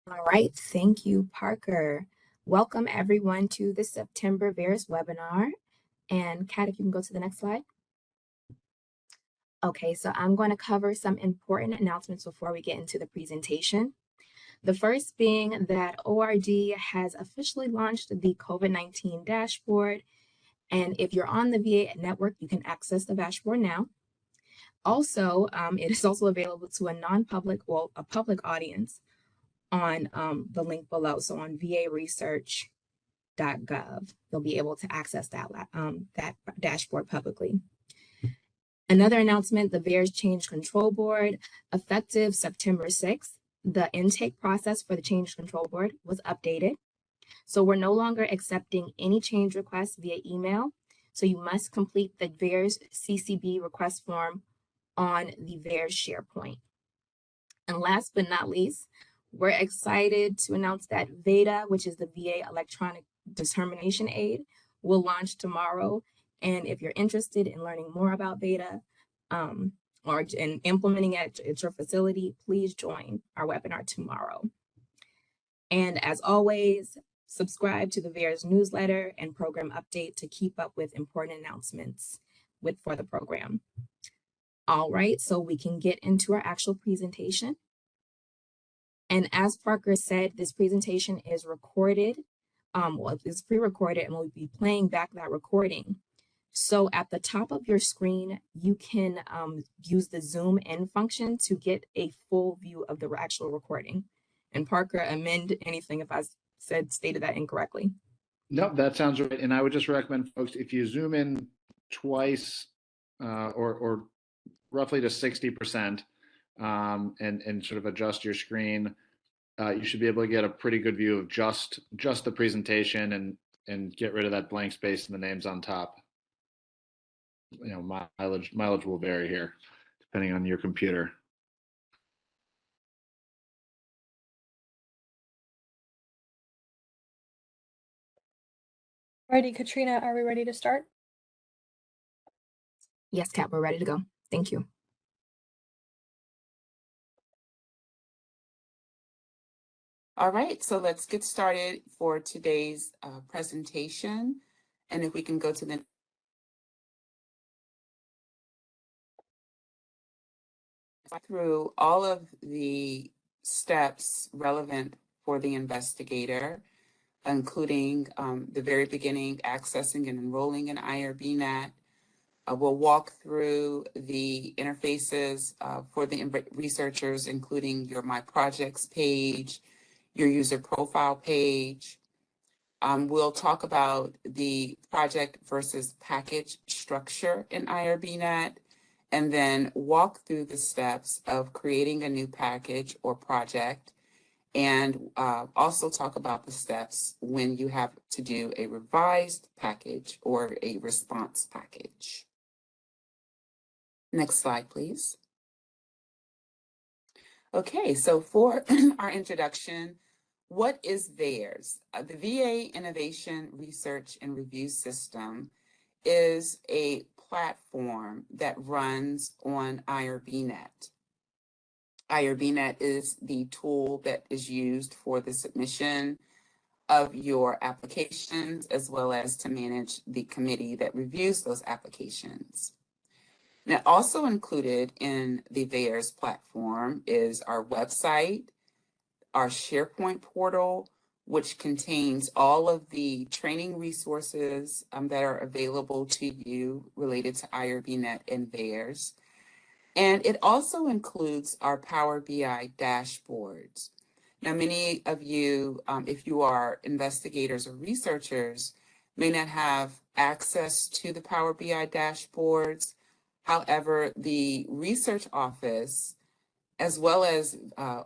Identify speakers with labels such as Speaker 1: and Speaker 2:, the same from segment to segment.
Speaker 1: All right, thank you, Parker. Welcome everyone to the September VAIRRS webinar. And Kat, if you can go to the next slide. Okay, so I'm going to cover some important announcements before we get into the presentation. The first being that ORD has officially launched the COVID-19 dashboard. And if you're on the VA network, you can access the dashboard now. Also, it is also available to a non-public, well, a public audience on the link below. So on VAResearch.gov, you'll be able to access that dashboard publicly. Another announcement, the VAIRRS Change Control Board, effective September 6th, the intake process for the Change Control Board was updated. So we're no longer accepting any change requests via email. So you must complete the VAIRRS CCB request form on the VAIRRS SharePoint. And last but not least, we're excited to announce that VEDA, which is the VA Electronic Determination Aid, will launch tomorrow. And if you're interested in learning more about VEDA or in implementing it at your facility, please join our webinar tomorrow. And as always, subscribe to the VAIRRS newsletter and program update to keep up with important announcements for the program. All right, so we can get into our actual presentation. And as Parker said, this presentation is recorded. Well, it's pre-recorded and we'll be playing back that recording. So at the top of your screen, you can use the zoom in function to get a full view of the actual recording. And Parker, amend anything if I stated that incorrectly.
Speaker 2: Nope, that sounds right. And I would just recommend folks, if you zoom in twice or roughly to 60% and sort of adjust your screen, you should be able to get a pretty good view of just the presentation and get rid of that blank space and the names on top. You know, mileage will vary here depending on your computer.
Speaker 3: Alrighty, Katrina, are we ready to start?
Speaker 1: Yes, Kat, we're ready to go. Thank you.
Speaker 4: All right, so let's get started for today's presentation. And if we can go to the through all of the steps relevant for the investigator, including the very beginning, accessing and enrolling in IRBNet. We'll walk through the interfaces for the researchers, including your My Projects page, your user profile page. We'll talk about the project versus package structure in IRBNet, and then walk through the steps of creating a new package or project, and also talk about the steps when you have to do a revised package or a response package. Next slide, please. Okay, so for our introduction, what is VAIRRS? The VA Innovation Research and Review System is a platform that runs on IRBNet. IRBNet is the tool that is used for the submission of your applications, as well as to manage the committee that reviews those applications. Now, also included in the VAIRRS platform is our website, our SharePoint portal, which contains all of the training resources that are available to you related to IRBNet and VAIRRS. And it also includes our Power BI dashboards. Now, many of you, if you are investigators or researchers, may not have access to the Power BI dashboards. However, the research office, as well as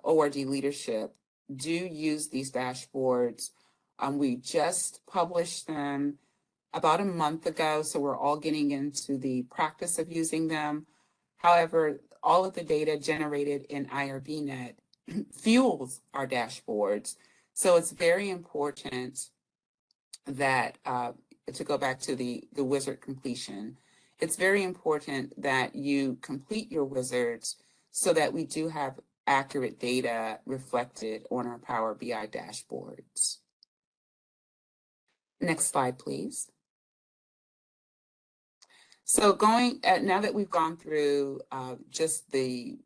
Speaker 4: ORD leadership, do use these dashboards. We just published them about a month ago, so we're all getting into the practice of using them. However, all of the data generated in IRBNet fuels our dashboards. So it's very important that, to go back to the wizard completion, it's very important that you complete your wizards so that we do have accurate data reflected on our Power BI dashboards. Next slide, please. So now that we've gone through just the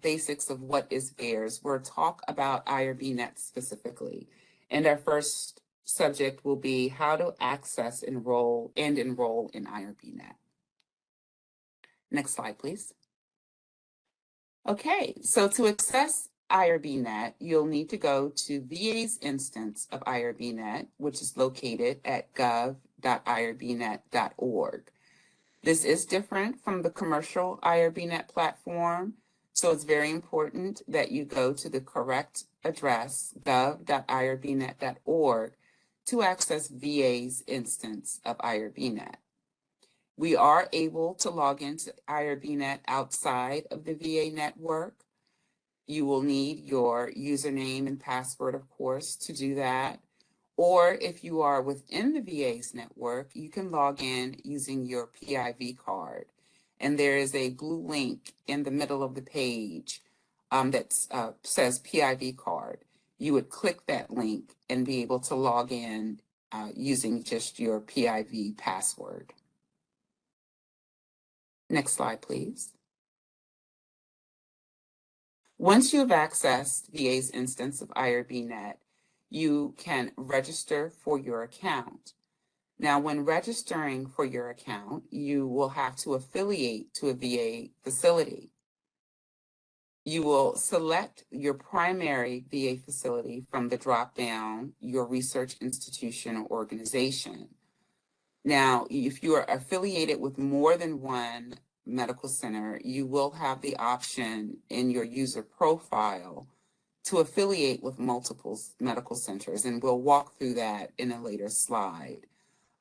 Speaker 4: basics of what is VAIRRS, we'll talk about IRBNet specifically. And our first subject will be how to access, enroll in IRBNet. Next slide, please. Okay, so to access IRBNet, you'll need to go to VA's instance of IRBNet, which is located at gov.irbnet.org. This is different from the commercial IRBNet platform, so it's very important that you go to the correct address, gov.irbnet.org, to access VA's instance of IRBNet. We are able to log into IRBNet outside of the VA network. You will need your username and password, of course, to do that. Or if you are within the VA's network, you can log in using your PIV card. And there is a blue link in the middle of the page that says PIV card. You would click that link and be able to log in using just your PIV password. Next slide, please. Once you have accessed VA's instance of IRBNet, you can register for your account. Now, when registering for your account, you will have to affiliate to a VA facility. You will select your primary VA facility from the drop-down, your research institution or organization. Now, if you are affiliated with more than one medical center, you will have the option in your user profile to affiliate with multiple medical centers, and we'll walk through that in a later slide.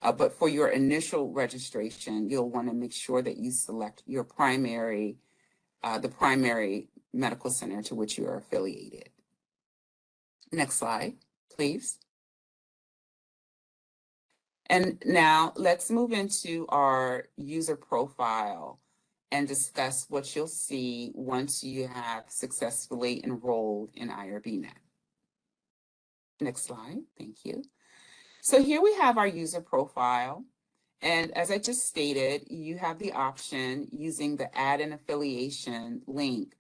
Speaker 4: But for your initial registration, you'll want to make sure that you select your primary, the primary medical center to which you are affiliated. Next slide, please. And now let's move into our user profile and discuss what you'll see once you have successfully enrolled in IRBNet. Next slide, thank you. So here we have our user profile. And as I just stated, you have the option using the add an affiliation link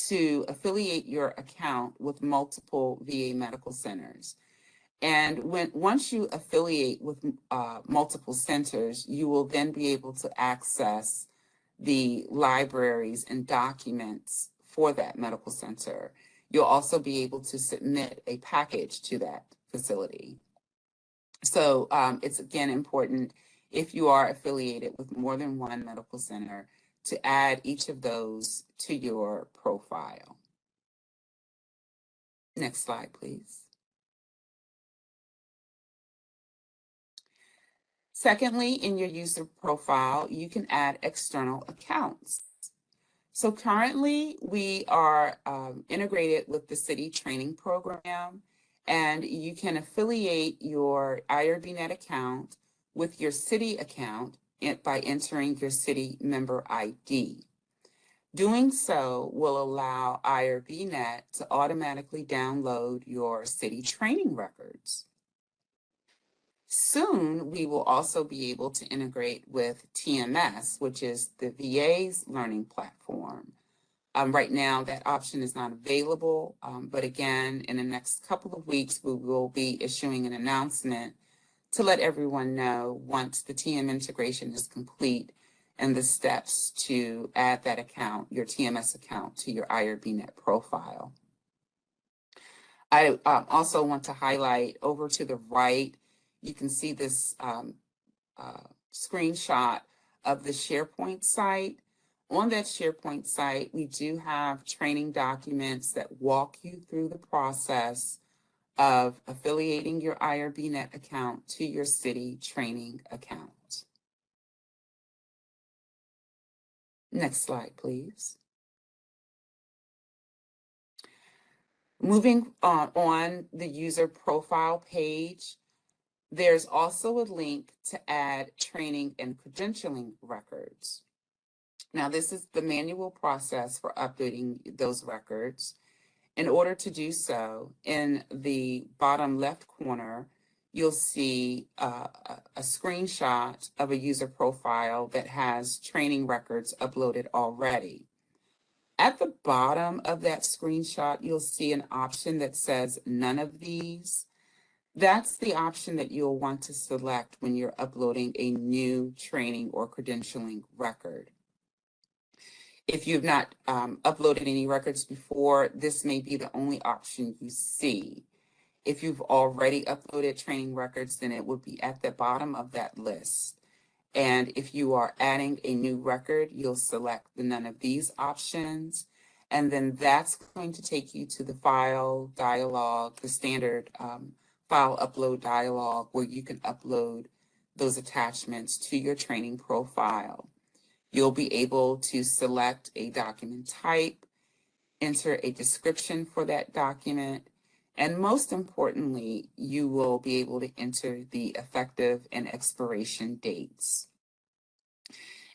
Speaker 4: to affiliate your account with multiple VA medical centers. And once you affiliate with multiple centers, you will then be able to access the libraries and documents for that medical center. You'll also be able to submit a package to that facility. So it's again important, if you are affiliated with more than one medical center, to add each of those to your profile. Next slide, please. Secondly, in your user profile, you can add external accounts. So currently we are integrated with the city training program, and you can affiliate your IRBNet account with your city account by entering your city member ID. Doing so will allow IRBNet to automatically download your city training records. Soon, we will also be able to integrate with TMS, which is the VA's learning platform. Right now, that option is not available, but again, in the next couple of weeks, we will be issuing an announcement to let everyone know once the TM integration is complete and the steps to add that account, your TMS account, to your IRBNet profile. I also want to highlight over to the right, you can see this screenshot of the SharePoint site. On that SharePoint site, we do have training documents that walk you through the process of affiliating your IRBNet account to your city training account. Next slide, please. Moving on the user profile page, there's also a link to add training and credentialing records. Now, this is the manual process for updating those records. In order to do so, in the bottom left corner, you'll see a screenshot of a user profile that has training records uploaded already. At the bottom of that screenshot, you'll see an option that says none of these. That's the option that you'll want to select when you're uploading a new training or credentialing record. If you've not uploaded any records before, this may be the only option you see. If you've already uploaded training records, then it would be at the bottom of that list. And if you are adding a new record, you'll select the none of these options. And then that's going to take you to the file dialog, the standard file upload dialog, where you can upload those attachments to your training profile. You'll be able to select a document type, enter a description for that document, and most importantly, you will be able to enter the effective and expiration dates.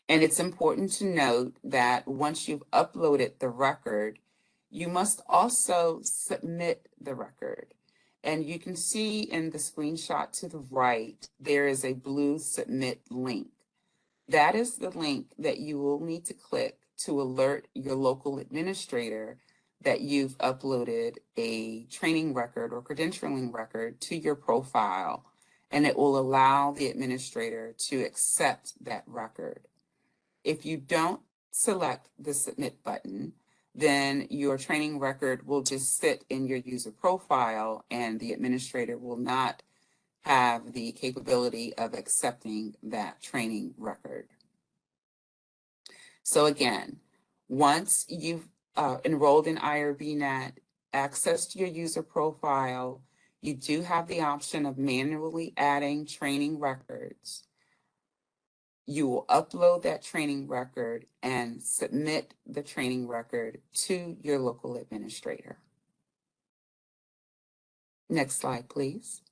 Speaker 4: And it's important to note that once you've uploaded the record, you must also submit the record. And you can see in the screenshot to the right, there is a blue submit link. That is the link that you will need to click to alert your local administrator that you've uploaded a training record or credentialing record to your profile, and it will allow the administrator to accept that record. If you don't select the submit button, then your training record will just sit in your user profile and the administrator will not have the capability of accepting that training record. So again, once you've enrolled in IRBNet, accessed your user profile, you do have the option of manually adding training records. You will upload that training record and submit the training record to your local administrator. Next slide, please.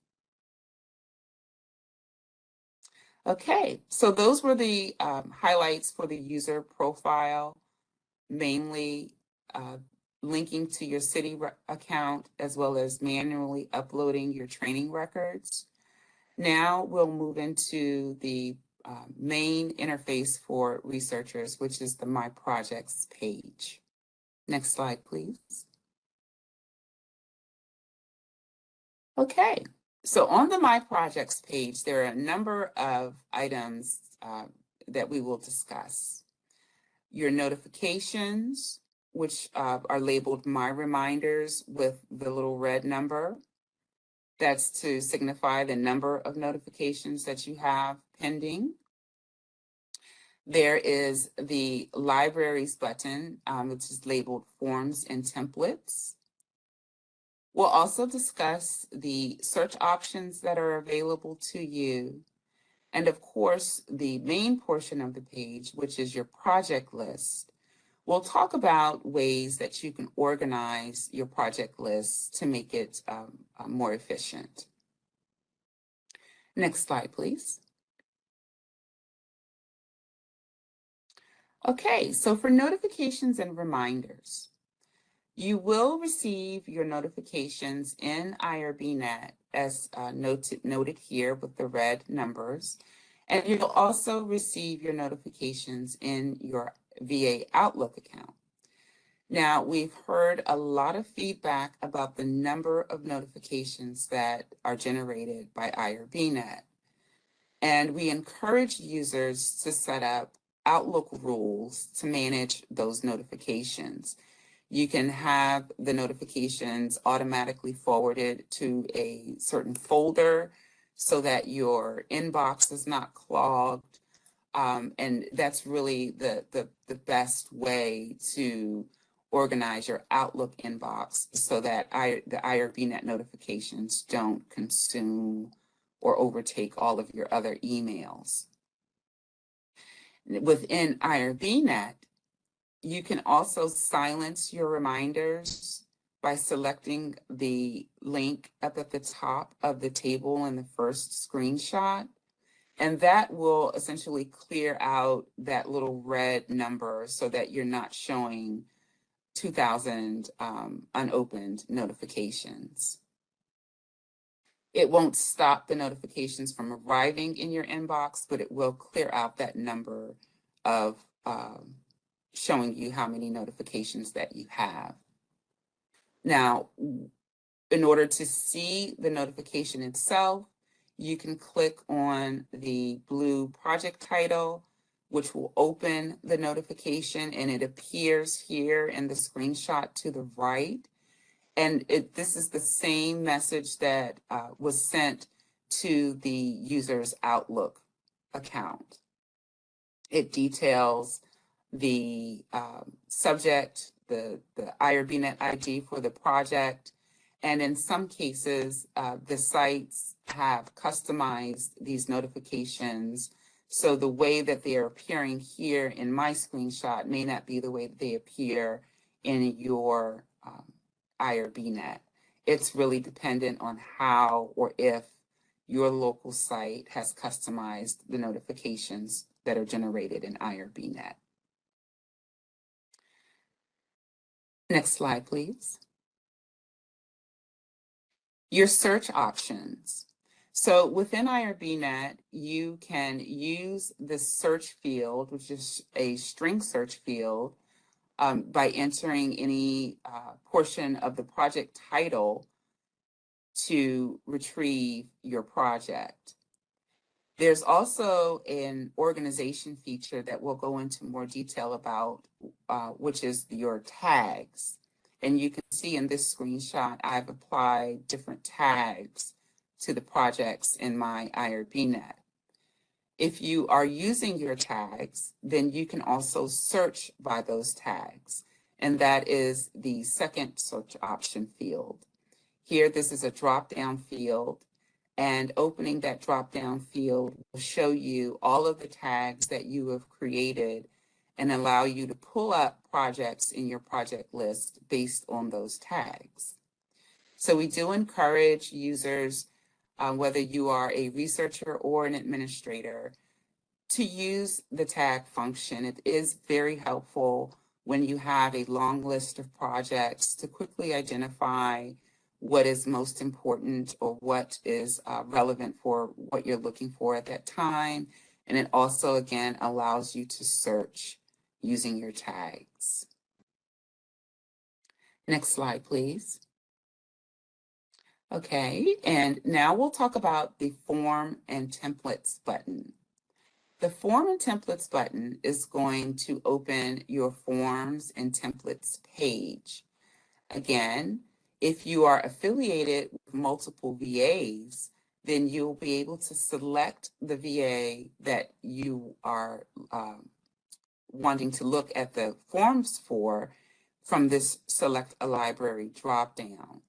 Speaker 4: Okay, so those were the highlights for the user profile, mainly linking to your city account as well as manually uploading your training records. Now we'll move into the main interface for researchers, which is the My Projects page. Next slide, please. Okay, so on the My Projects page, there are a number of items that we will discuss. Your notifications, which are labeled My Reminders with the little red number. That's to signify the number of notifications that you have pending. There is the Libraries button, which is labeled Forms and Templates. We'll also discuss the search options that are available to you. And of course, the main portion of the page, which is your project list. We'll talk about ways that you can organize your project list to make it more efficient. Next slide, please. Okay, so for notifications and reminders, you will receive your notifications in IRBNet as noted here with the red numbers, and you'll also receive your notifications in your VA Outlook account. Now, we've heard a lot of feedback about the number of notifications that are generated by IRBNet, and we encourage users to set up Outlook rules to manage those notifications. You can have the notifications automatically forwarded to a certain folder so that your inbox is not clogged. And that's really the best way to organize your Outlook inbox so that the IRBNet notifications don't consume or overtake all of your other emails. Within IRBNet, you can also silence your reminders by selecting the link up at the top of the table in the first screenshot. And that will essentially clear out that little red number so that you're not showing 2,000 unopened notifications. It won't stop the notifications from arriving in your inbox, but it will clear out that number of showing you how many notifications that you have. Now, in order to see the notification itself, you can click on the blue project title, which will open the notification, and it appears here in the screenshot to the right. And this is the same message that was sent to the user's Outlook account. It details the subject, the IRBNet ID for the project, and in some cases, the sites have customized these notifications. So the way that they are appearing here in my screenshot may not be the way that they appear in your IRBNet. It's really dependent on how or if your local site has customized the notifications that are generated in IRBNet. Next slide, please. Your search options. So within IRBNet, you can use the search field, which is a string search field, by entering any portion of the project title to retrieve your project. There's also an organization feature that we'll go into more detail about, which is your tags. And you can see in this screenshot, I've applied different tags to the projects in my IRBNet. If you are using your tags, then you can also search by those tags. And that is the second search option field. Here, this is a drop-down field, and opening that drop-down field will show you all of the tags that you have created and allow you to pull up projects in your project list based on those tags. So we do encourage users, whether you are a researcher or an administrator, to use the tag function. It is very helpful when you have a long list of projects to quickly identify what is most important or what is relevant for what you're looking for at that time. And it also, again, allows you to search using your tags. Next slide, please. Okay, and now we'll talk about the Form and Templates button. The Form and Templates button is going to open your Forms and Templates page. Again, if you are affiliated with multiple VAs, then you'll be able to select the VA that you are wanting to look at the forms for from this Select a Library dropdown.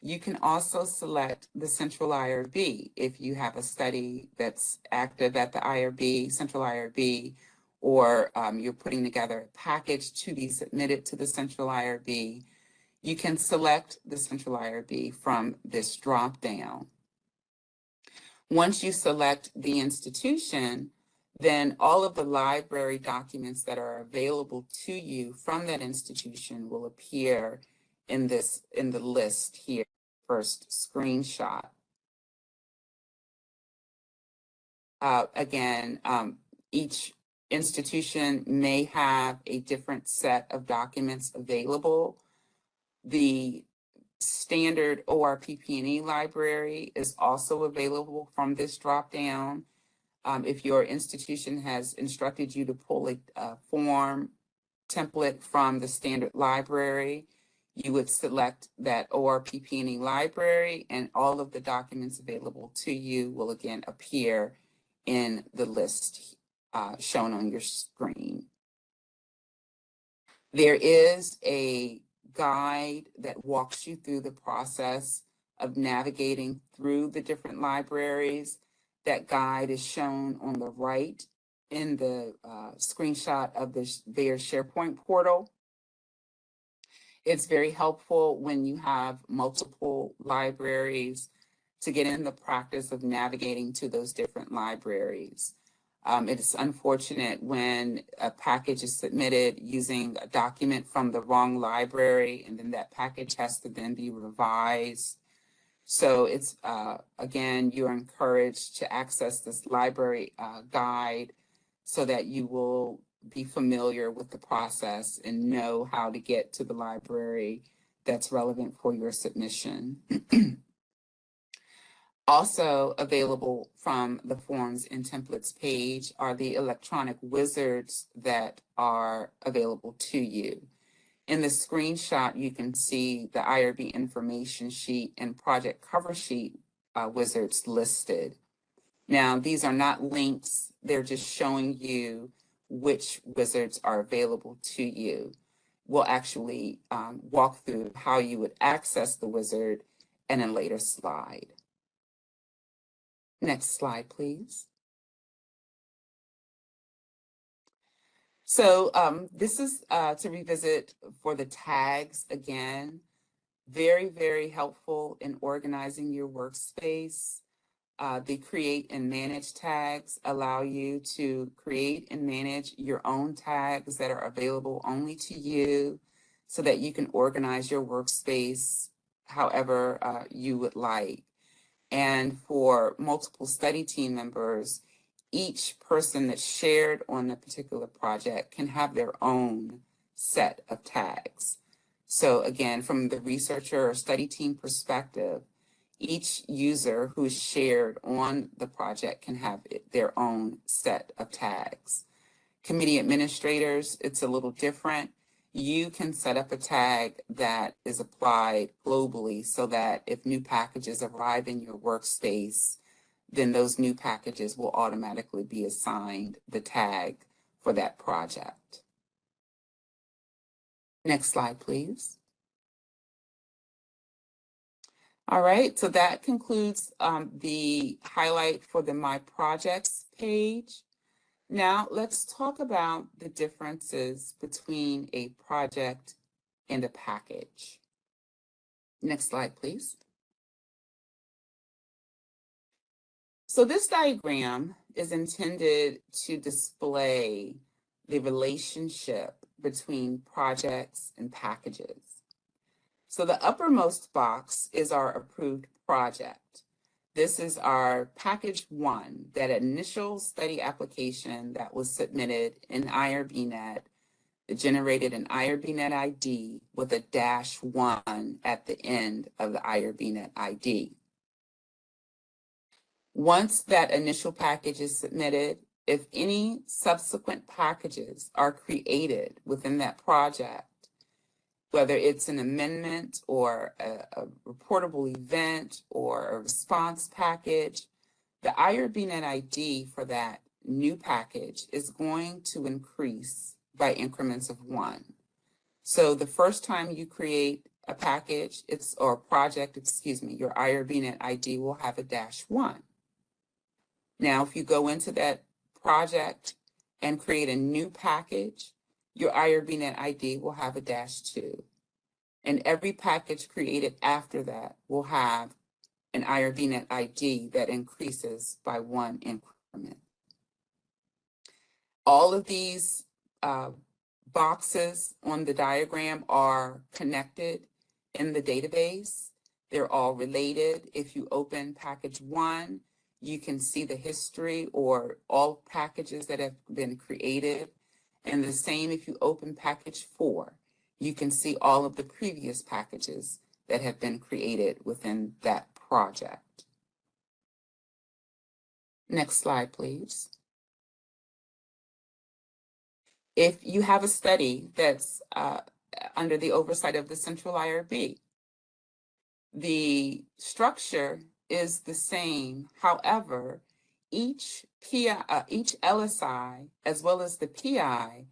Speaker 4: You can also select the Central IRB if you have a study that's active at the IRB, Central IRB, or you're putting together a package to be submitted to the Central IRB. You can select the Central IRB from this dropdown. Once you select the institution, then all of the library documents that are available to you from that institution will appear in the list here, first screenshot. Again, each institution may have a different set of documents available. The standard ORPP&E library is also available from this dropdown. If your institution has instructed you to pull a form template from the standard library, you would select that ORPP&E library, and all of the documents available to you will again appear in the list shown on your screen. There is a guide that walks you through the process of navigating through the different libraries. That guide is shown on the right in the screenshot of the VAIRRS SharePoint portal. It's very helpful when you have multiple libraries to get in the practice of navigating to those different libraries. It is unfortunate when a package is submitted using a document from the wrong library, and then that package has to then be revised. So it's, again, you're encouraged to access this library guide so that you will be familiar with the process and know how to get to the library that's relevant for your submission. Also available from the Forms and Templates page are the electronic wizards that are available to you. In the screenshot, you can see the IRB information sheet and project cover sheet wizards listed. Now, these are not links, they're just showing you which wizards are available to you. We'll actually walk through how you would access the wizard in a later slide. Next slide, please. So this is to revisit for the tags again. Very, very helpful in organizing your workspace. The create and manage tags allow you to create and manage your own tags that are available only to you so that you can organize your workspace however you would like. And for multiple study team members, each person that's shared on a particular project can have their own set of tags. So again, from the researcher or study team perspective, each user who's shared on the project can have their own set of tags. Committee administrators, it's a little different. You can set up a tag that is applied globally so that if new packages arrive in your workspace, then those new packages will automatically be assigned the tag for that project. Next slide, please. All right, so that concludes the highlight for the My Projects page. Now let's talk about the differences between a project and a package. Next slide, please. So this diagram is intended to display the relationship between projects and packages. So the uppermost box is our approved project. This is our package 1, that initial study application that was submitted in IRBNet. It generated an IRBNet ID with a -1 at the end of the IRBNet ID. Once that initial package is submitted, if any subsequent packages are created within that project, whether it's an amendment or a reportable event or a response package, the IRBNet ID for that new package is going to increase by increments of 1. So the first time you create a package, or project, your IRBNet ID will have a -1. Now, if you go into that project and create a new package, your IRBNet ID will have a -2. And every package created after that will have an IRBNet ID that increases by 1 increment. All of these boxes on the diagram are connected in the database. They're all related. If you open package 1, you can see the history or all packages that have been created. And the same if you open package 4, you can see all of the previous packages that have been created within that project. Next slide, please. If you have a study that's under the oversight of the Central IRB, the structure is the same. However, each LSI as well as the PI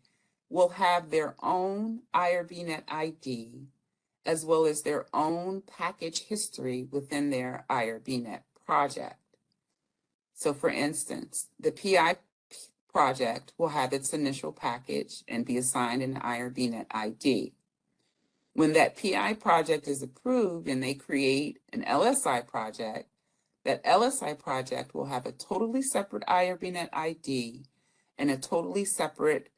Speaker 4: will have their own IRBNet ID as well as their own package history within their IRBNet project. So for instance, the PI project will have its initial package and be assigned an IRBNet ID. When that PI project is approved and they create an LSI project, That LSI project will have a totally separate IRBNet ID and a totally separate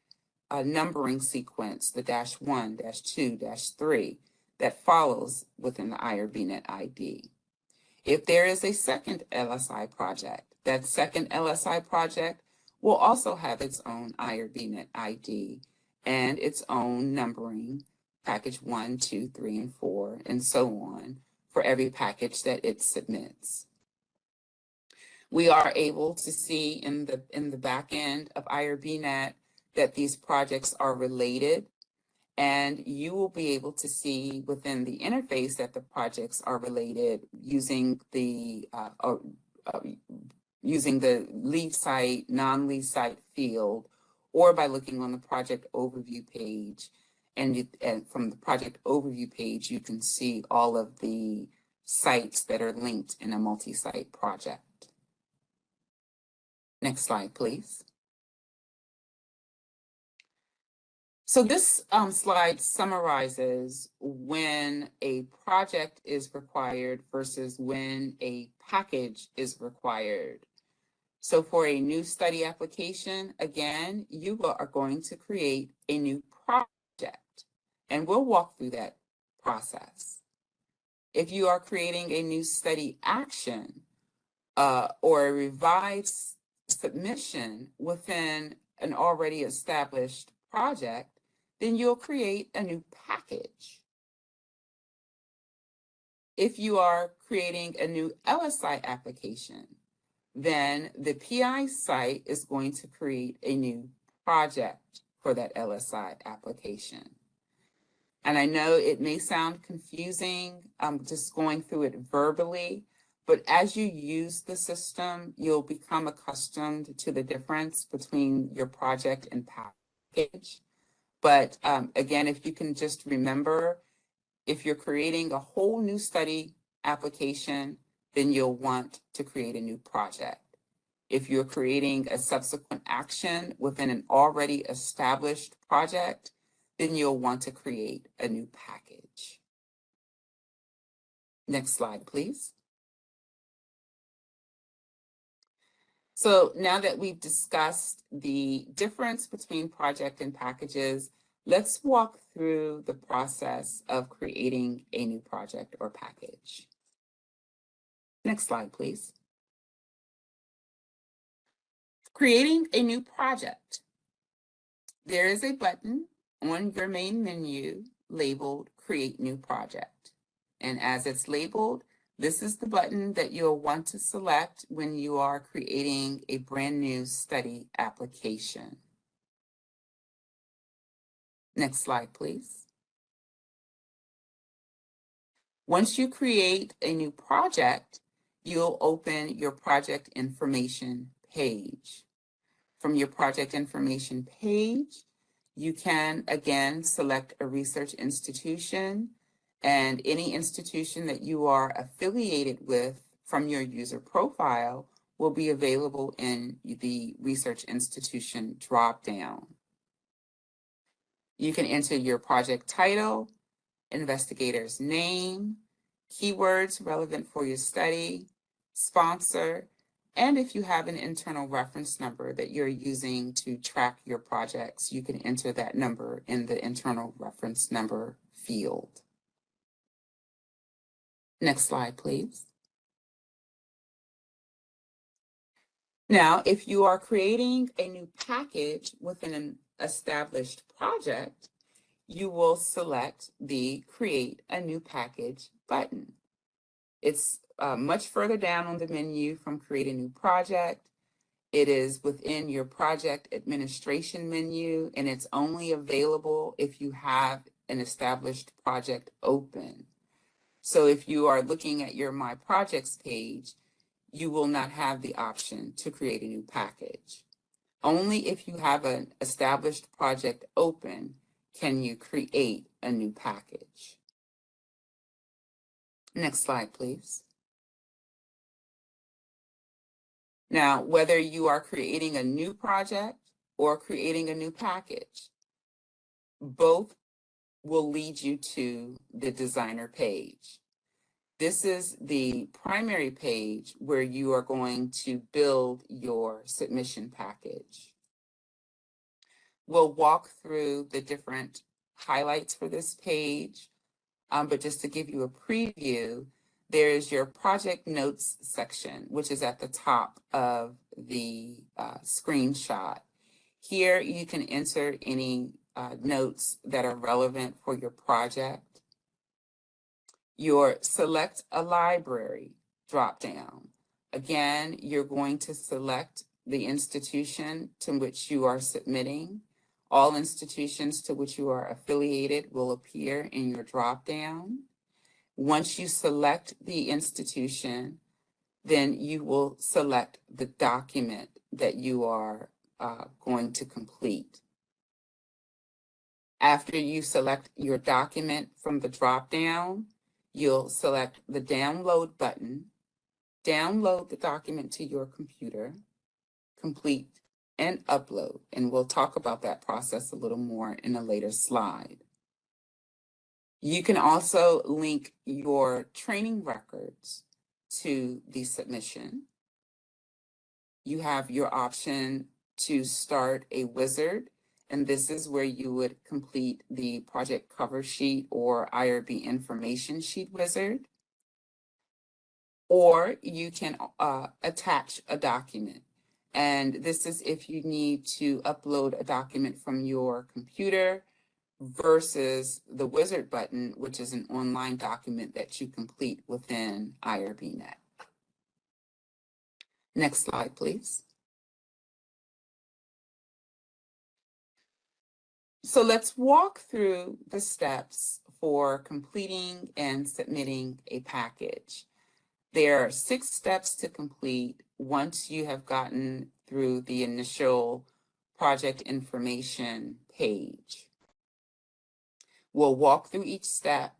Speaker 4: numbering sequence, the -1, -2, -3, that follows within the IRBNet ID. If there is a second LSI project, that second LSI project will also have its own IRBNet ID and its own numbering, package 1, 2, 3, and 4, and so on, for every package that it submits. We are able to see in the back end of IRBNet that these projects are related, and you will be able to see within the interface that the projects are related using the lead site, non-lead site field, or by looking on the project overview page. And from the project overview page, you can see all of the sites that are linked in a multi-site project. Next slide, please. So this slide summarizes when a project is required versus when a package is required. So for a new study application, again, you are going to create a new project, and we'll walk through that process. If you are creating a new study action or a revised submission within an already established project, then you'll create a new package. If you are creating a new LSI application, then the PI site is going to create a new project for that LSI application. And I know it may sound confusing, just going through it verbally, but as you use the system, you'll become accustomed to the difference between your project and package. But again, if you can just remember, if you're creating a whole new study application, then you'll want to create a new project. If you're creating a subsequent action within an already established project, then you'll want to create a new package. Next slide, please. So now that we've discussed the difference between project and packages, let's walk through the process of creating a new project or package. Next slide, please. Creating a new project. There is a button on your main menu labeled Create New Project. And as it's labeled, this is the button that you'll want to select when you are creating a brand new study application. Next slide, please. Once you create a new project, you'll open your project information page. From your project information page, you can again select a research institution, and any institution that you are affiliated with from your user profile will be available in the research institution dropdown. You can enter your project title, investigator's name, keywords relevant for your study, sponsor, and if you have an internal reference number that you're using to track your projects, you can enter that number in the internal reference number field. Next slide, please. Now, if you are creating a new package within an established project, you will select the Create a New Package button. It's much further down on the menu from Create a New Project. It is within your project administration menu, and it's only available if you have an established project open. So if you are looking at your My Projects page, you will not have the option to create a new package. Only if you have an established project open can you create a new package. Next slide, please. Now, whether you are creating a new project or creating a new package, both will lead you to the designer page. This is the primary page where you are going to build your submission package. We'll walk through the different highlights for this page, but just to give you a preview, there is your project notes section, which is at the top of the screenshot. Here you can enter any notes that are relevant for your project. Your select a library dropdown. Again, you're going to select the institution to which you are submitting. All institutions to which you are affiliated will appear in your dropdown. Once you select the institution, then you will select the document that you are going to complete. After you select your document from the dropdown, you'll select the download button, download the document to your computer, complete, and upload. And we'll talk about that process a little more in a later slide. You can also link your training records to the submission. You have your option to start a wizard, and this is where you would complete the project cover sheet or IRB information sheet wizard. Or you can attach a document. And this is if you need to upload a document from your computer versus the wizard button, which is an online document that you complete within IRBNet. Next slide, please. So let's walk through the steps for completing and submitting a package. There are 6 steps to complete once you have gotten through the initial project information page. We'll walk through each step,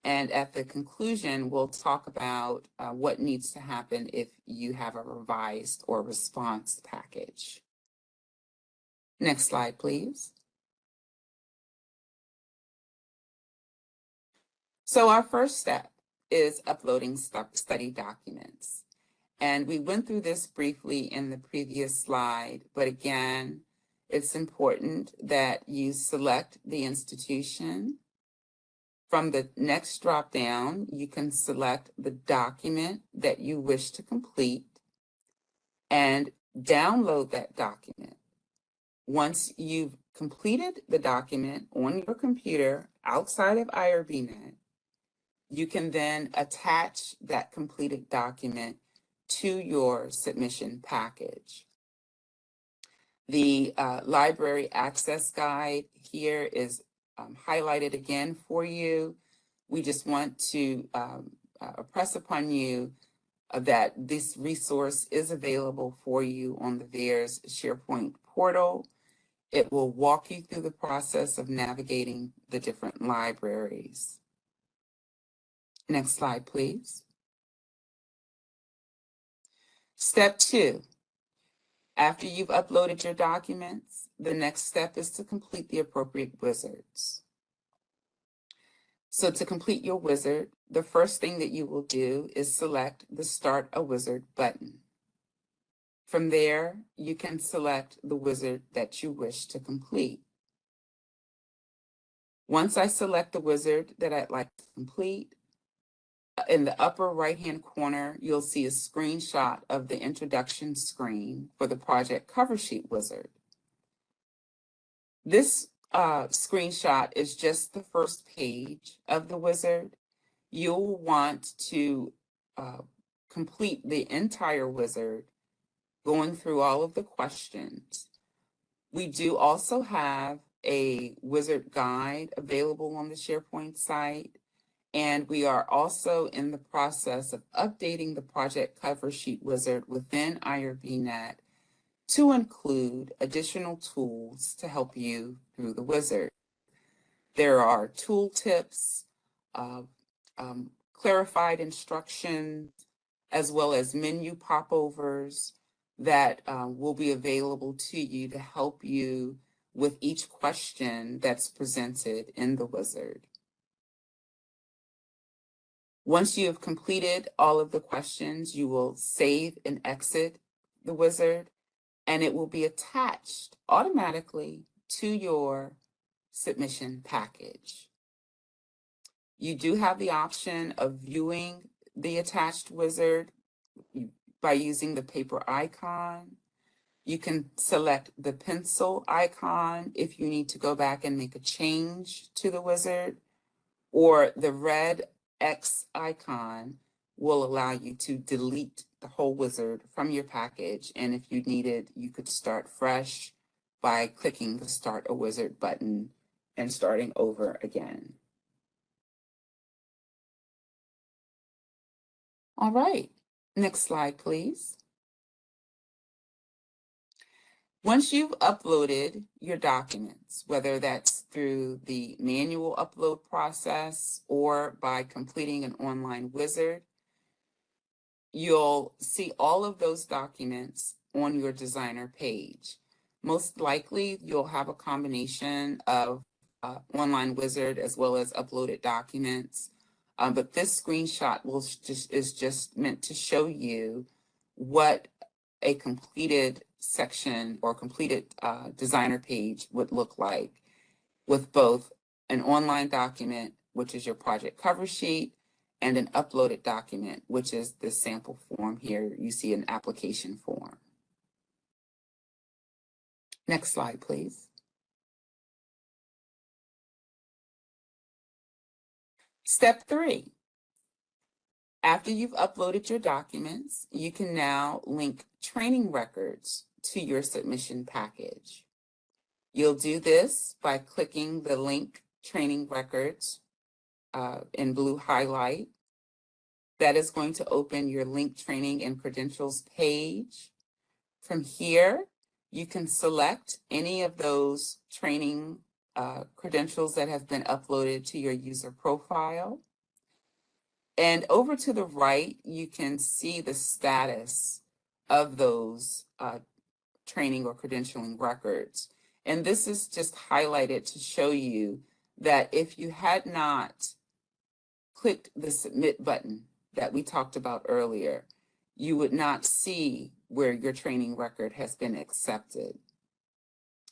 Speaker 4: and at the conclusion, we'll talk about what needs to happen if you have a revised or response package. Next slide, please. So our first step is uploading study documents. And we went through this briefly in the previous slide, but again, it's important that you select the institution. From the next drop-down, you can select the document that you wish to complete and download that document. Once you've completed the document on your computer outside of IRBNet, you can then attach that completed document to your submission package. The library access guide here is highlighted again for you. We just want to press upon you that this resource is available for you on the VAIRRS SharePoint portal. It will walk you through the process of navigating the different libraries. Next slide, please. Step 2. After you've uploaded your documents, the next step is to complete the appropriate wizards. So to complete your wizard, the first thing that you will do is select the Start a Wizard button. From there, you can select the wizard that you wish to complete. Once I select the wizard that I'd like to complete, in the upper right-hand corner, you'll see a screenshot of the introduction screen for the project cover sheet wizard. This screenshot is just the first page of the wizard. You'll want to complete the entire wizard, going through all of the questions. We do also have a wizard guide available on the SharePoint site. And we are also in the process of updating the project cover sheet wizard within IRBNet to include additional tools to help you through the wizard. There are tooltips, clarified instructions, as well as menu popovers that will be available to you to help you with each question that's presented in the wizard. Once you have completed all of the questions, you will save and exit the wizard, and it will be attached automatically to your submission package. You do have the option of viewing the attached wizard by using the paper icon. You can select the pencil icon if you need to go back and make a change to the wizard, or the red X icon will allow you to delete the whole wizard from your package. And if you needed, you could start fresh by clicking the Start a Wizard button and starting over again. All right, next slide, please. Once you've uploaded your documents, whether that's through the manual upload process or by completing an online wizard, you'll see all of those documents on your designer page. Most likely, you'll have a combination of online wizard as well as uploaded documents. But this screenshot is just meant to show you what a completed section or completed designer page would look like with both an online document, which is your project cover sheet, and an uploaded document, which is the sample form here. You see an application form. Next slide, please. Step 3. After you've uploaded your documents, you can now link training records to your submission package. You'll do this by clicking the link training records in blue highlight. That is going to open your link training and credentials page. From here, you can select any of those training credentials that have been uploaded to your user profile. And over to the right, you can see the status of those training or credentialing records. And this is just highlighted to show you that if you had not clicked the submit button that we talked about earlier, you would not see where your training record has been accepted.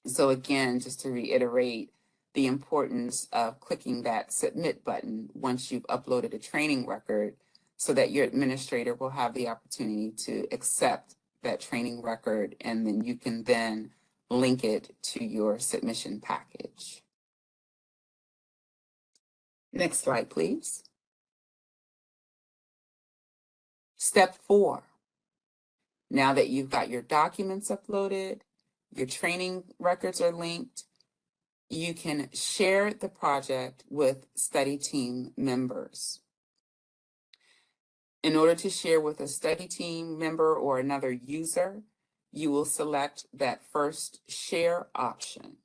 Speaker 4: So again, just to reiterate the importance of clicking that submit button once you've uploaded a training record, so that your administrator will have the opportunity to accept that training record, and then you can then link it to your submission package. Next slide, please. Step 4. Now that you've got your documents uploaded, your training records are linked, you can share the project with study team members. In order to share with a study team member or another user, you will select that first share option.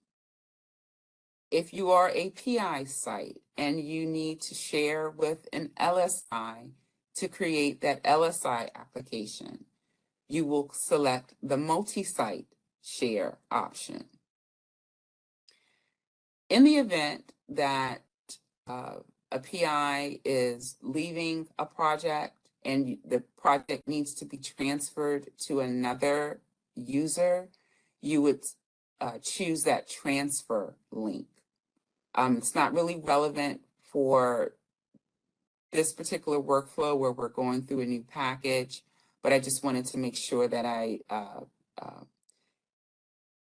Speaker 4: If you are a PI site and you need to share with an LSI to create that LSI application, you will select the multi-site share option. In the event that a PI is leaving a project and the project needs to be transferred to another user, you would choose that transfer link. It's not really relevant for this particular workflow where we're going through a new package, but I just wanted to make sure that I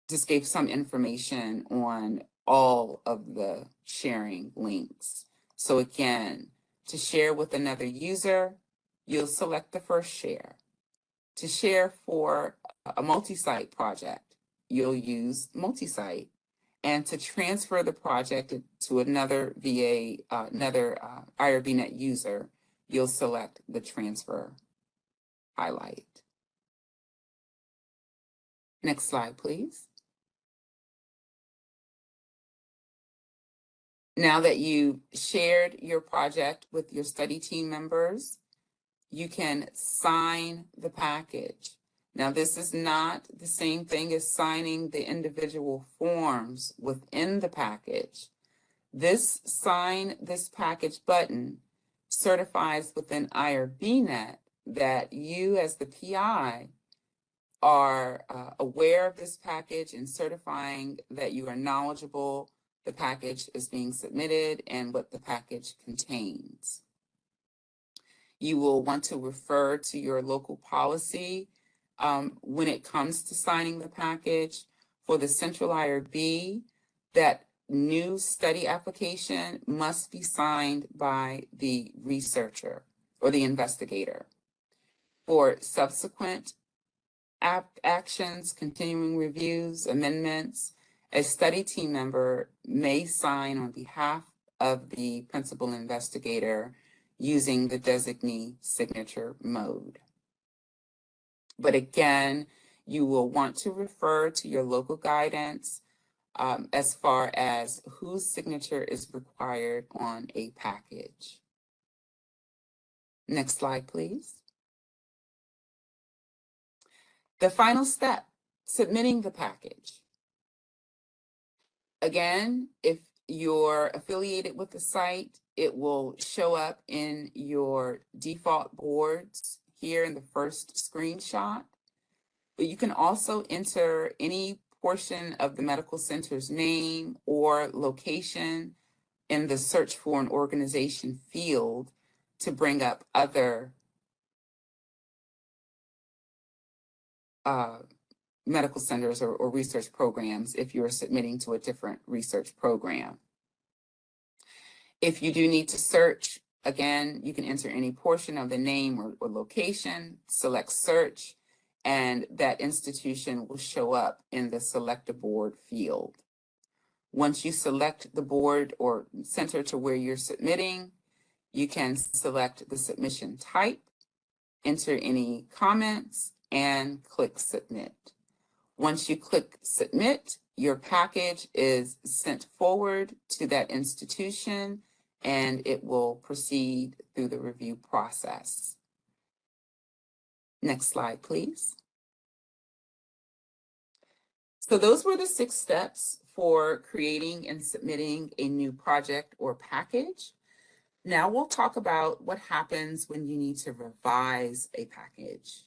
Speaker 4: just gave some information on all of the sharing links. So again, to share with another user, you'll select the first share. To share for a multi-site project, you'll use multi-site. And to transfer the project to another VA, another IRBNet user, you'll select the transfer highlight. Next slide, please. Now that you've shared your project with your study team members, you can sign the package. Now, this is not the same thing as signing the individual forms within the package. This sign this package button certifies within IRBNet that you as the PI are aware of this package and certifying that you are knowledgeable the package is being submitted and what the package contains. You will want to refer to your local policy when it comes to signing the package. For the central IRB, that new study application must be signed by the researcher or the investigator. For subsequent actions, continuing reviews, amendments, a study team member may sign on behalf of the principal investigator using the designee signature mode. But again, you will want to refer to your local guidance as far as whose signature is required on a package. Next slide, please. The final step, submitting the package. Again, if you're affiliated with the site, it will show up in your default boards here in the first screenshot. But you can also enter any portion of the medical center's name or location in the search for an organization field to bring up other medical centers or research programs if you're submitting to a different research program. If you do need to search, again, you can enter any portion of the name or location, select search, and that institution will show up in the select a board field. Once you select the board or center to where you're submitting, you can select the submission type, enter any comments, and click submit. Once you click submit, your package is sent forward to that institution and it will proceed through the review process. Next slide, please. So those were the 6 steps for creating and submitting a new project or package. Now we'll talk about what happens when you need to revise a package.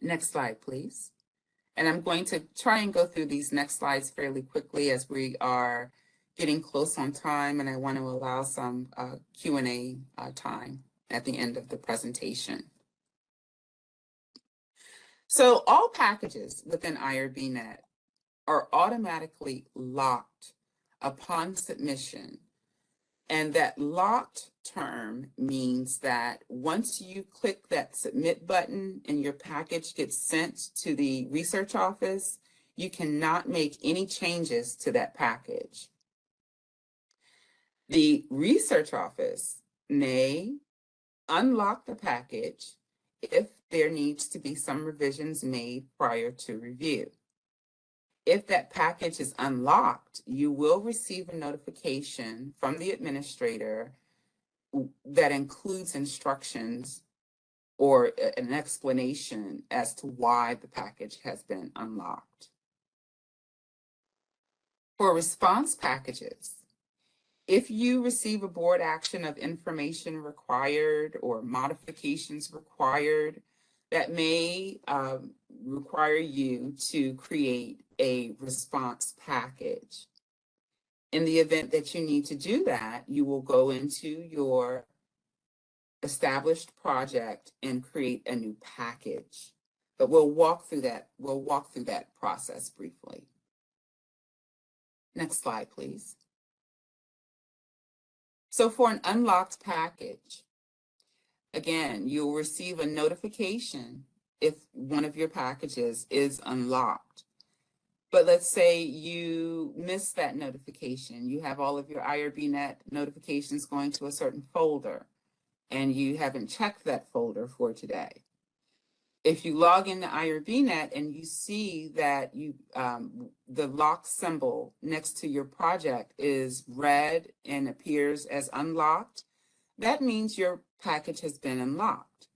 Speaker 4: Next slide, please. And I'm going to try and go through these next slides fairly quickly as we are getting close on time, and I want to allow some Q&A time at the end of the presentation. So all packages within IRBNet are automatically locked upon submission. And that locked term means that once you click that submit button and your package gets sent to the research office, you cannot make any changes to that package. The research office may unlock the package if there needs to be some revisions made prior to review. If that package is unlocked, you will receive a notification from the administrator that includes instructions or an explanation as to why the package has been unlocked. For response packages, if you receive a board action of information required or modifications required, that may require you to create a response package. In the event that you need to do that, you will go into your established project and create a new package. But we'll walk through that. We'll walk through that process briefly. Next slide, please. So for an unlocked package, again, you'll receive a notification if one of your packages is unlocked. But let's say you miss that notification. You have all of your IRBNet notifications going to a certain folder, and you haven't checked that folder for today. If you log into IRBNet and you see that the lock symbol next to your project is red and appears as unlocked, that means your package has been unlocked.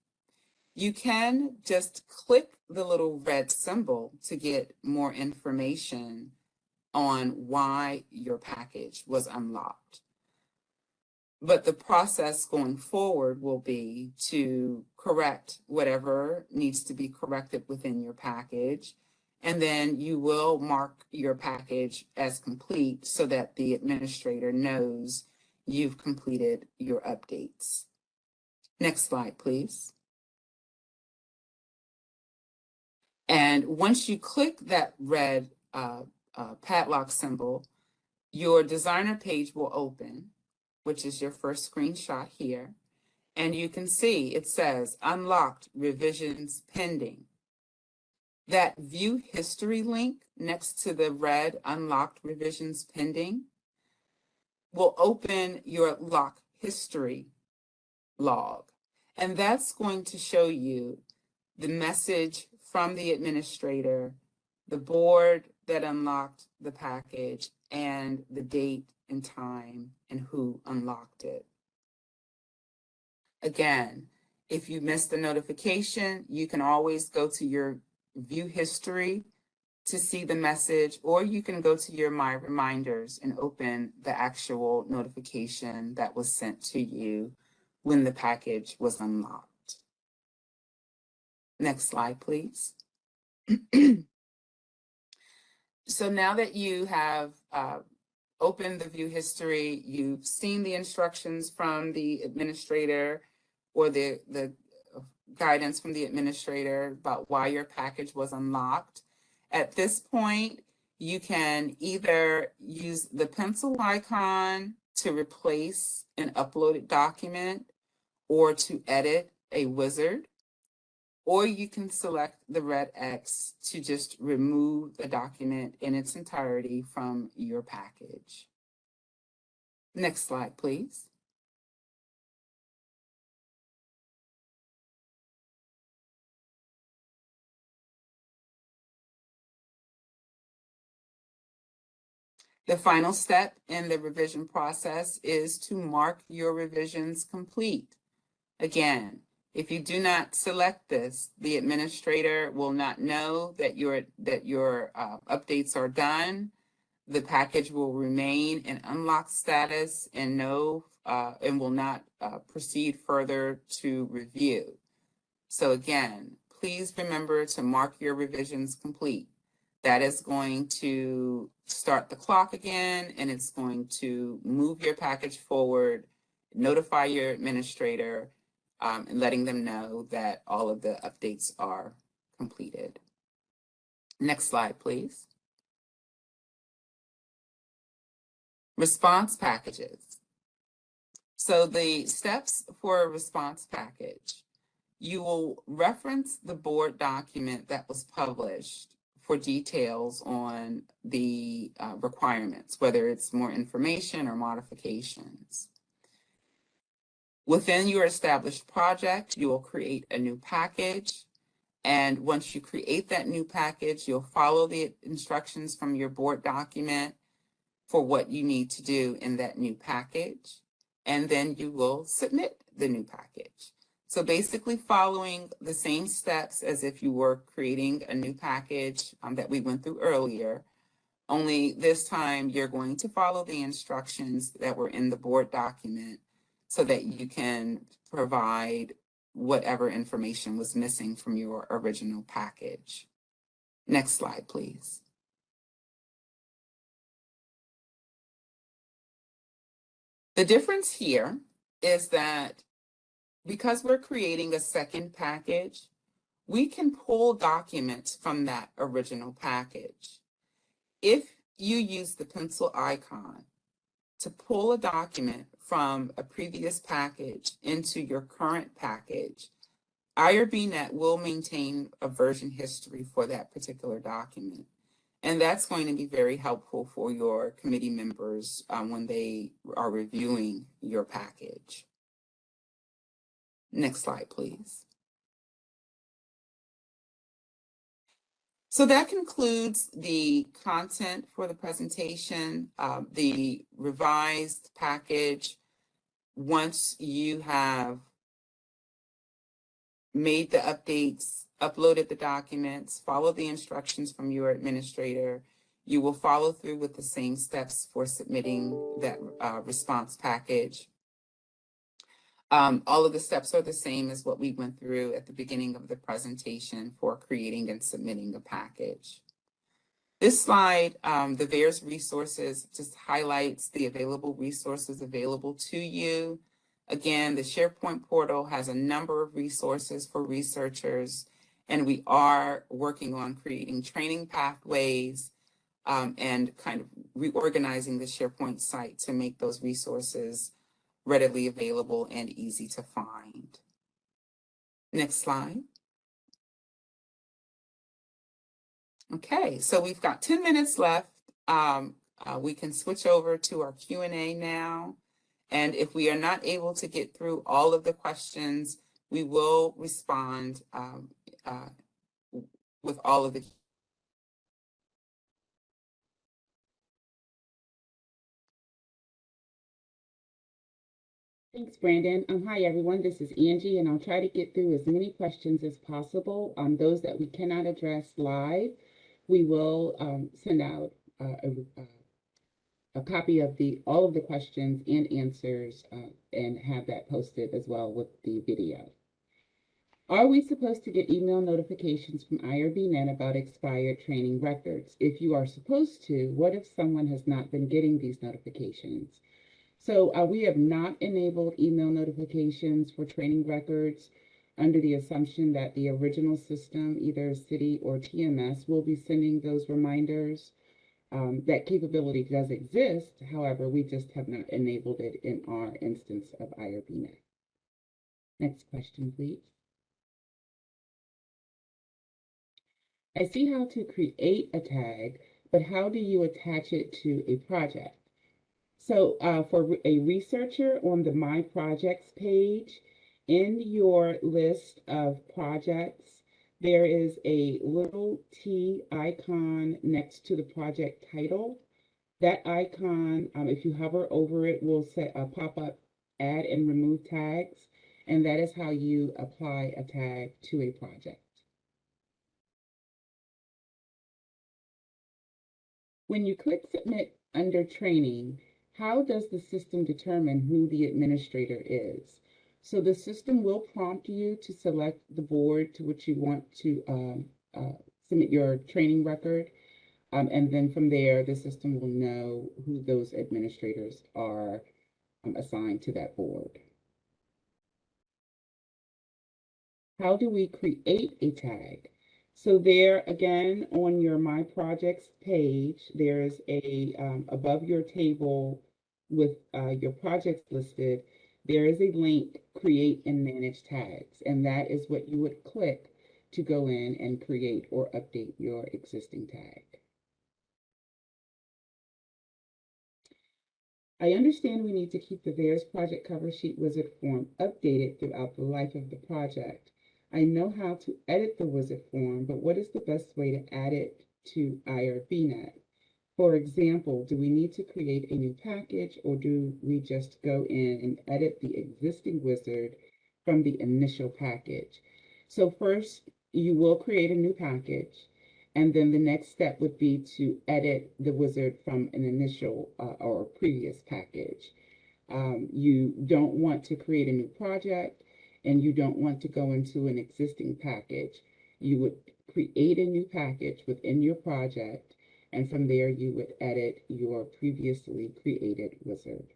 Speaker 4: You can just click the little red symbol to get more information on why your package was unlocked. But the process going forward will be to correct whatever needs to be corrected within your package. And then you will mark your package as complete so that the administrator knows you've completed your updates. Next slide, please. And once you click that red padlock symbol, your designer page will open, which is your first screenshot here. And you can see it says unlocked revisions pending. That view history link next to the red unlocked revisions pending will open your lock history log. And that's going to show you the message from the administrator, the board that unlocked the package, and the date and time and who unlocked it. Again, if you missed the notification, you can always go to your view history to see the message, or you can go to your My Reminders and open the actual notification that was sent to you when the package was unlocked. Next slide, please. So now that you have opened the view history, you've seen the instructions from the administrator or the guidance from the administrator about why your package was unlocked. At this point, you can either use the pencil icon to replace an uploaded document or to edit a wizard, or you can select the red X to just remove the document in its entirety from your package. Next slide, please. The final step in the revision process is to mark your revisions complete. Again, if you do not select this, the administrator will not know that your updates are done. The package will remain in unlocked status and will not proceed further to review. So again, please remember to mark your revisions complete. That is going to start the clock again, and it's going to move your package forward, notify your administrator, and letting them know that all of the updates are completed. Next slide, please. Response packages. So the steps for a response package, you will reference the board document that was published for details on the requirements, whether it's more information or modifications. Within your established project, you will create a new package. And once you create that new package, you'll follow the instructions from your board document for what you need to do in that new package. And then you will submit the new package. So basically following the same steps as if you were creating a new package that we went through earlier, only this time you're going to follow the instructions that were in the board document so that you can provide whatever information was missing from your original package. Next slide, please. The difference here is that because we're creating a second package, we can pull documents from that original package. If you use the pencil icon to pull a document from a previous package into your current package, IRBNet will maintain a version history for that particular document. And that's going to be very helpful for your committee members when they are reviewing your package. Next slide, please. So that concludes the content for the presentation, the revised package. Once you have made the updates, uploaded the documents, followed the instructions from your administrator, you will follow through with the same steps for submitting that response package. All of the steps are the same as what we went through at the beginning of the presentation for creating and submitting a package. This slide, the VAIRRS resources, just highlights the available resources available to you. Again, the SharePoint portal has a number of resources for researchers, and we are working on creating training pathways and kind of reorganizing the SharePoint site to make those resources readily available and easy to find. Next slide. Okay, so we've got 10 minutes left. We can switch over to our Q&A now. And if we are not able to get through all of the questions, we will respond with all of the.
Speaker 5: Thanks, Brandon. Hi, everyone. This is Angie, and I'll try to get through as many questions as possible. Those that we cannot address live, we will send out a copy of all of the questions and answers and have that posted as well with the video. Are we supposed to get email notifications from IRBNet about expired training records? If you are supposed to, what if someone has not been getting these notifications? So we have not enabled email notifications for training records under the assumption that the original system, either City or TMS, will be sending those reminders. That capability does exist. However, we just have not enabled it in our instance of IRBNet. Next question, please. I see how to create a tag, but how do you attach it to a project? So for a researcher on the My Projects page, in your list of projects, there is a little T icon next to the project title. That icon, if you hover over it, will pop up add and remove tags, and that is how you apply a tag to a project. When you click Submit under Training, how does the system determine who the administrator is? So the system will prompt you to select the board to which you want to submit your training record. And then from there, the system will know who those administrators are assigned to that board. How do we create a tag? So there, again, on your My Projects page, there's a, above your table with your projects listed, there is a link, Create and Manage Tags, and that is what you would click to go in and create or update your existing tag. I understand we need to keep the VAIRRS project cover sheet wizard form updated throughout the life of the project. I know how to edit the wizard form, but what is the best way to add it to IRBNet? For example, do we need to create a new package, or do we just go in and edit the existing wizard from the initial package? So first, you will create a new package, and then the next step would be to edit the wizard from an initial or previous package. You don't want to create a new project, and you don't want to go into an existing package. You would create a new package within your project, and from there you would edit your previously created wizard.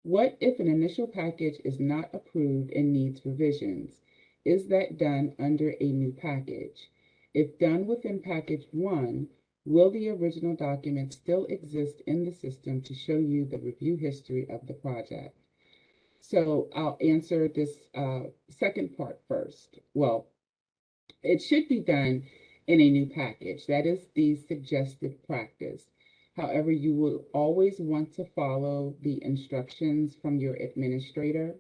Speaker 5: What if an initial package is not approved and needs revisions? Is that done under a new package? If done within package 1, will the original document still exist in the system to show you the review history of the project? So I'll answer this second part first. Well, it should be done in a new package. That is the suggested practice. However, you will always want to follow the instructions from your administrator.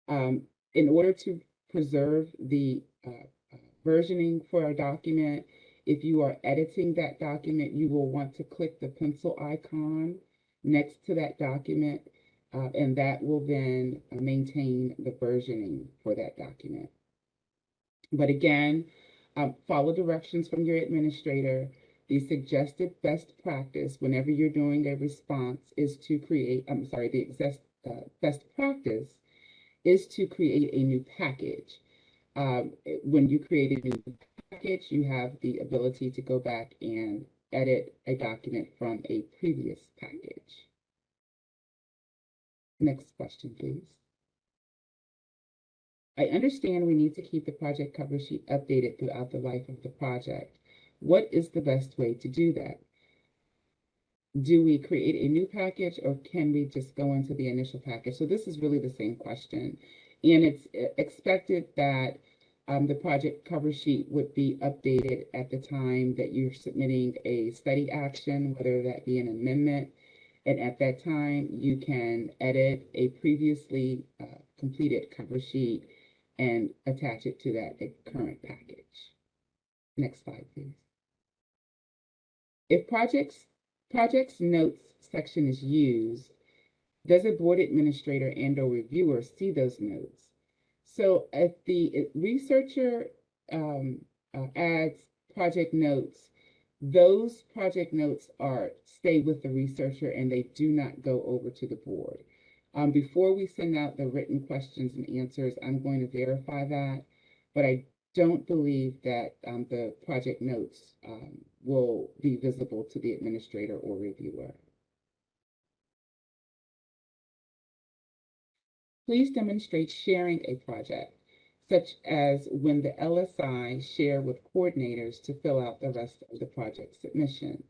Speaker 5: In order to preserve the versioning for a document, if you are editing that document, you will want to click the pencil icon next to that document, and that will then maintain the versioning for that document. But again, follow directions from your administrator. the suggested best practice whenever you're doing a response is to create, best practice is to create a new package. When you create a new package, you have the ability to go back and edit a document from a previous package. Next question, please. I understand we need to keep the project cover sheet updated throughout the life of the project. What is the best way to do that? Do we create a new package or can we just go into the initial package? So this is really the same question. And it's expected that the project cover sheet would be updated at the time that you're submitting a study action, whether that be an amendment. And at that time, you can edit a previously completed cover sheet and attach it to that current package. Next slide, please. If projects notes section is used, does a board administrator and/or reviewer see those notes? So if the researcher adds project notes, those project notes stay with the researcher and they do not go over to the board. Before we send out the written questions and answers, I'm going to verify that, but I don't believe that the project notes will be visible to the administrator or reviewer. Please demonstrate sharing a project, such as when the LSI share with coordinators to fill out the rest of the project submission.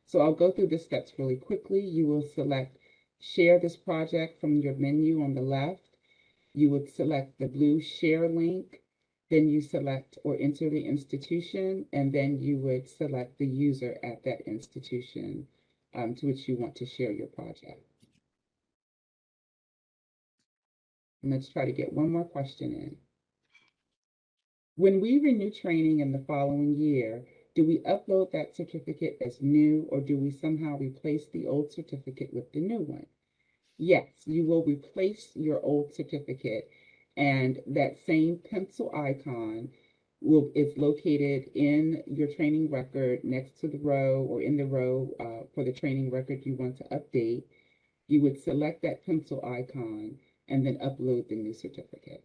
Speaker 5: So I'll go through the steps really quickly. You will select Share this project from your menu on the left. You would select the blue Share link. Then you select or enter the institution, and then you would select the user at that institution to which you want to share your project. And let's try to get one more question in. When we renew training in the following year, do we upload that certificate as new, or do we somehow replace the old certificate with the new one? Yes, you will replace your old certificate, and that same pencil icon is located in your training record next to the row, or in the row for the training record you want to update. You would select that pencil icon and then upload the new certificate.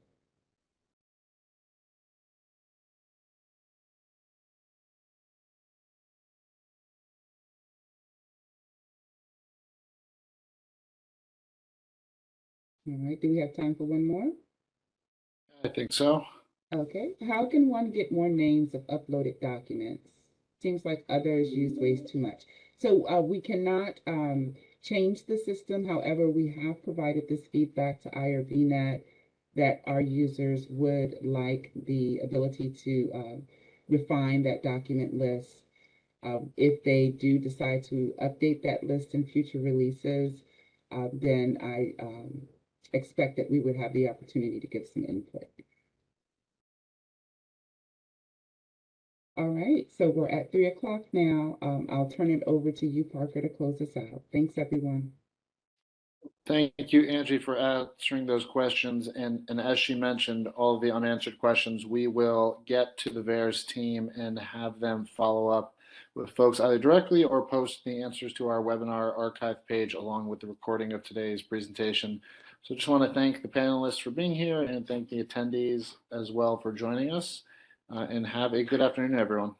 Speaker 5: All right, do we have time for one more?
Speaker 2: I think so.
Speaker 5: Okay, how can one get more names of uploaded documents? Seems like others use ways too much. So we cannot change the system. However, we have provided this feedback to IRBNet that our users would like the ability to refine that document list. If they do decide to update that list in future releases, then I expect that we would have the opportunity to give some input. All right, so we're at 3 o'clock now. I'll turn it over to you, Parker, to close us out. Thanks, everyone.
Speaker 2: Thank you, Angie, for answering those questions. And as she mentioned, all of the unanswered questions, we will get to the VAIRRS team and have them follow up with folks either directly or post the answers to our webinar archive page along with the recording of today's presentation. So just want to thank the panelists for being here and thank the attendees as well for joining us. And have a good afternoon, everyone.